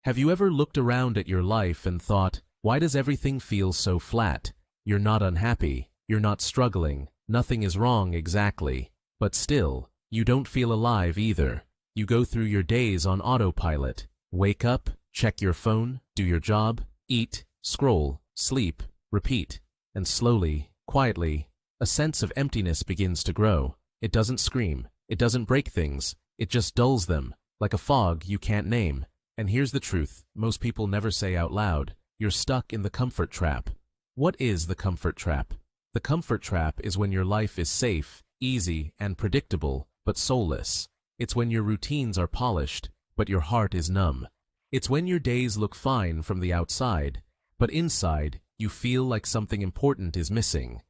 Have you ever looked around at your life and thought, why does everything feel so flat? You're not unhappy, you're not struggling, nothing is wrong exactly. But still, you don't feel alive either. You go through your days on autopilot. Wake up, check your phone, do your job, eat, scroll, sleep, repeat. And slowly, quietly, a sense of emptiness begins to grow. It doesn't scream, it doesn't break things, it just dulls them, like a fog you can't name. And here's the truth, most people never say out loud, you're stuck in the comfort trap. What is the comfort trap? The comfort trap is when your life is safe, easy, and predictable, but soulless. It's when your routines are polished, but your heart is numb. It's when your days look fine from the outside, but inside, you feel like something important is missing.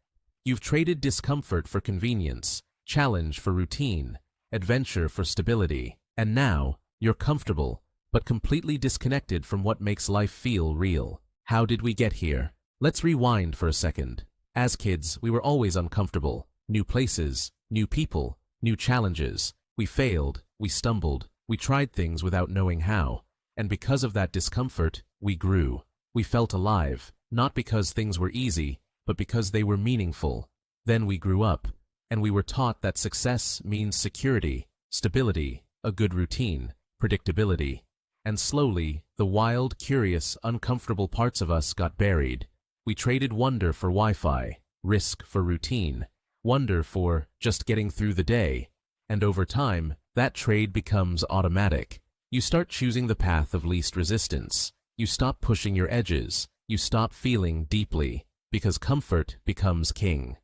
You've traded discomfort for convenience, challenge for routine, adventure for stability, and now, you're comfortable, but completely disconnected from what makes life feel real. How did we get here? Let's rewind for a second. As kids, we were always uncomfortable. New places, new people, new challenges. We failed, we stumbled, we tried things without knowing how. And because of that discomfort, we grew. We felt alive, not because things were easy, but because they were meaningful. Then we grew up, and we were taught that success means security, stability, a good routine, predictability. And slowly, the wild, curious, uncomfortable parts of us got buried. We traded wonder for Wi-Fi, risk for routine, wonder for just getting through the day. And over time, that trade becomes automatic. You start choosing the path of least resistance. You stop pushing your edges. You stop feeling deeply, because comfort becomes king.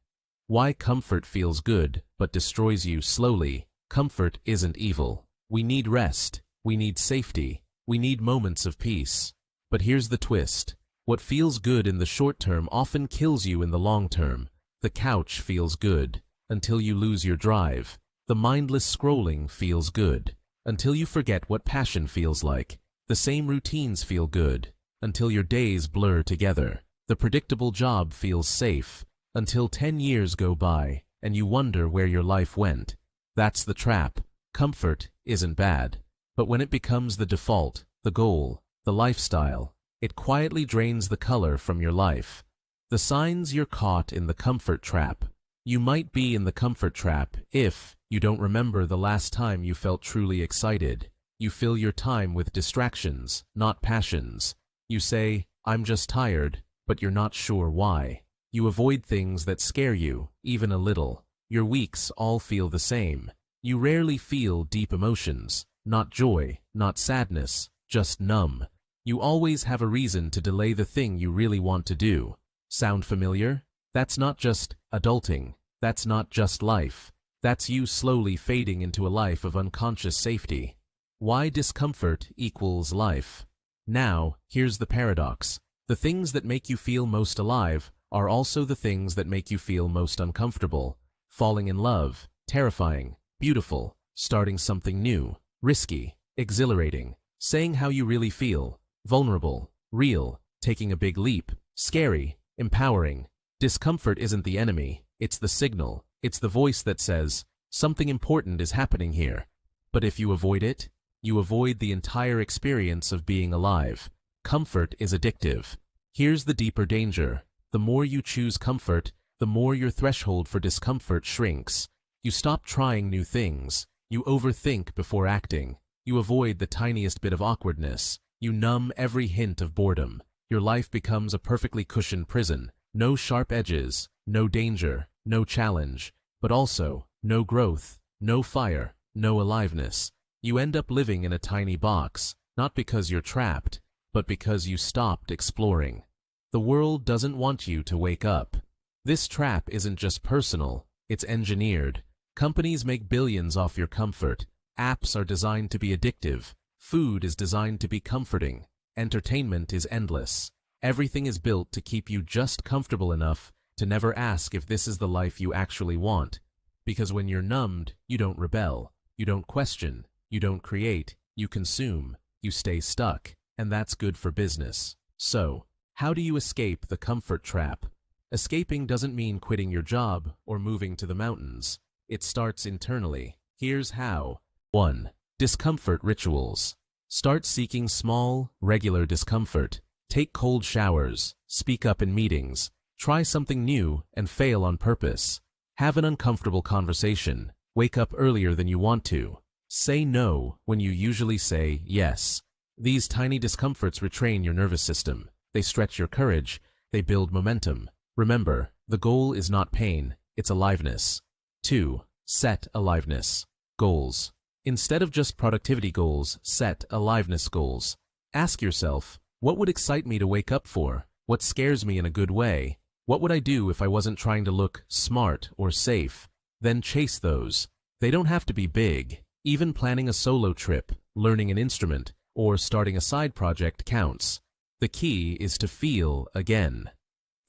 Why comfort feels good, but destroys you slowly? Comfort isn't evil. We need rest. We need safety. We need moments of peace. But here's the twist. What feels good in the short term often kills you in the long term. The couch feels good, until you lose your drive. The mindless scrolling feels good, until you forget what passion feels like. The same routines feel good, until your days blur together. The predictable job feels safe, until 10 years go by, and you wonder where your life went. That's the trap. Comfort isn't bad. But when it becomes the default, the goal, the lifestyle, it quietly drains the color from your life. The signs you're caught in the comfort trap. You might be in the comfort trap if you don't remember the last time you felt truly excited. You fill your time with distractions, not passions. You say, I'm just tired, but you're not sure why. You avoid things that scare you, even a little. Your weeks all feel the same. You rarely feel deep emotions. Not joy, not sadness, just numb. You always have a reason to delay the thing you really want to do. Sound familiar? That's not just adulting. That's not just life. That's you slowly fading into a life of unconscious safety. Why discomfort equals life? Now, here's the paradox. The things that make you feel most alive are also the things that make you feel most uncomfortable. Falling in love, terrifying, beautiful, starting something new. Risky, exhilarating, saying how you really feel, vulnerable, real, taking a big leap, scary, empowering. Discomfort isn't the enemy, it's the signal. It's the voice that says, something important is happening here. But if you avoid it, you avoid the entire experience of being alive. Comfort is addictive. Here's the deeper danger. The more you choose comfort, the more your threshold for discomfort shrinks. You stop trying new things. You overthink before acting. You avoid the tiniest bit of awkwardness. You numb every hint of boredom. Your life becomes a perfectly cushioned prison. No sharp edges, no danger, no challenge, but also no growth, no fire, no aliveness. You end up living in a tiny box, not because you're trapped, but because you stopped exploring. The world doesn't want you to wake up. This trap isn't just personal, it's engineered. Companies make billions off your comfort. Apps are designed to be addictive. Food is designed to be comforting. Entertainment is endless. Everything is built to keep you just comfortable enough to never ask if this is the life you actually want. Because when you're numbed, you don't rebel. You don't question. You don't create. You consume. You stay stuck. And that's good for business. So, how do you escape the comfort trap? Escaping doesn't mean quitting your job or moving to the mountains. It starts internally. Here's how. 1. Discomfort rituals. Start seeking small, regular discomfort. Take cold showers, speak up in meetings, try something new and fail on purpose. Have an uncomfortable conversation, wake up earlier than you want to. Say no when you usually say yes. These tiny discomforts retrain your nervous system. They stretch your courage, they build momentum. Remember, the goal is not pain, it's aliveness. 2. Set aliveness goals. Instead of just productivity goals, set aliveness goals. Ask yourself, what would excite me to wake up for? What scares me in a good way? What would I do if I wasn't trying to look smart or safe? Then chase those. They don't have to be big. Even planning a solo trip, learning an instrument, or starting a side project counts. The key is to feel again.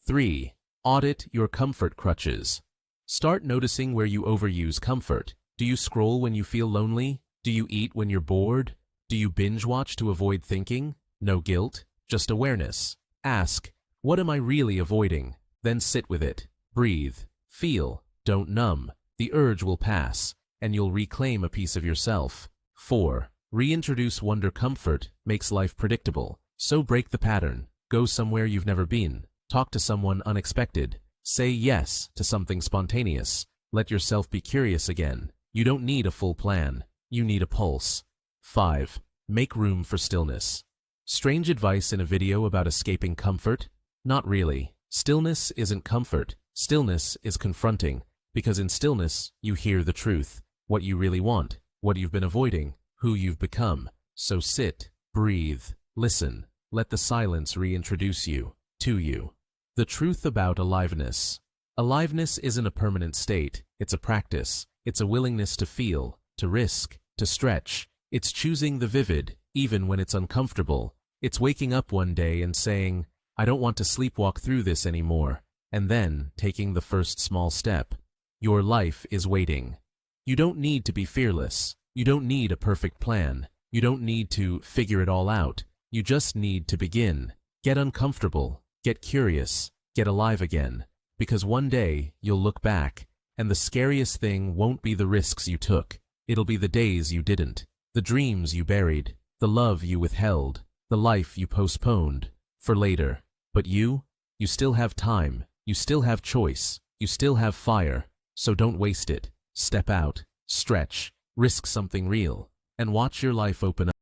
3. Audit your comfort crutches. Start noticing where you overuse comfort. Do you scroll when you feel lonely? Do you eat when you're bored? Do you binge watch to avoid thinking? No guilt, just awareness. Ask, what am I really avoiding? Then sit with it. Breathe. Feel. Don't numb. The urge will pass, and you'll reclaim a piece of yourself. 4. Reintroduce wonder. Comfort makes life predictable. So break the pattern. Go somewhere you've never been. Talk to someone unexpected. Say yes to something spontaneous. Let yourself be curious again. You don't need a full plan. You need a pulse. 5. Make room for stillness. Strange advice in a video about escaping comfort? Not really. Stillness isn't comfort. Stillness is confronting, because in stillness, you hear the truth, what you really want, what you've been avoiding, who you've become. So sit, breathe, listen, let the silence reintroduce you to you. The truth about aliveness. Aliveness isn't a permanent state, it's a practice. It's a willingness to feel, to risk, to stretch. It's choosing the vivid, even when it's uncomfortable. It's waking up one day and saying, I don't want to sleepwalk through this anymore, and then taking the first small step. Your life is waiting. You don't need to be fearless. You don't need a perfect plan. You don't need to figure it all out. You just need to begin. Get uncomfortable, get curious, get alive again. Because one day, you'll look back, and the scariest thing won't be the risks you took. It'll be the days you didn't, the dreams you buried, the love you withheld, the life you postponed for later. But you still have time, you still have choice, you still have fire, so don't waste it. Step out, stretch, risk something real, and watch your life open up.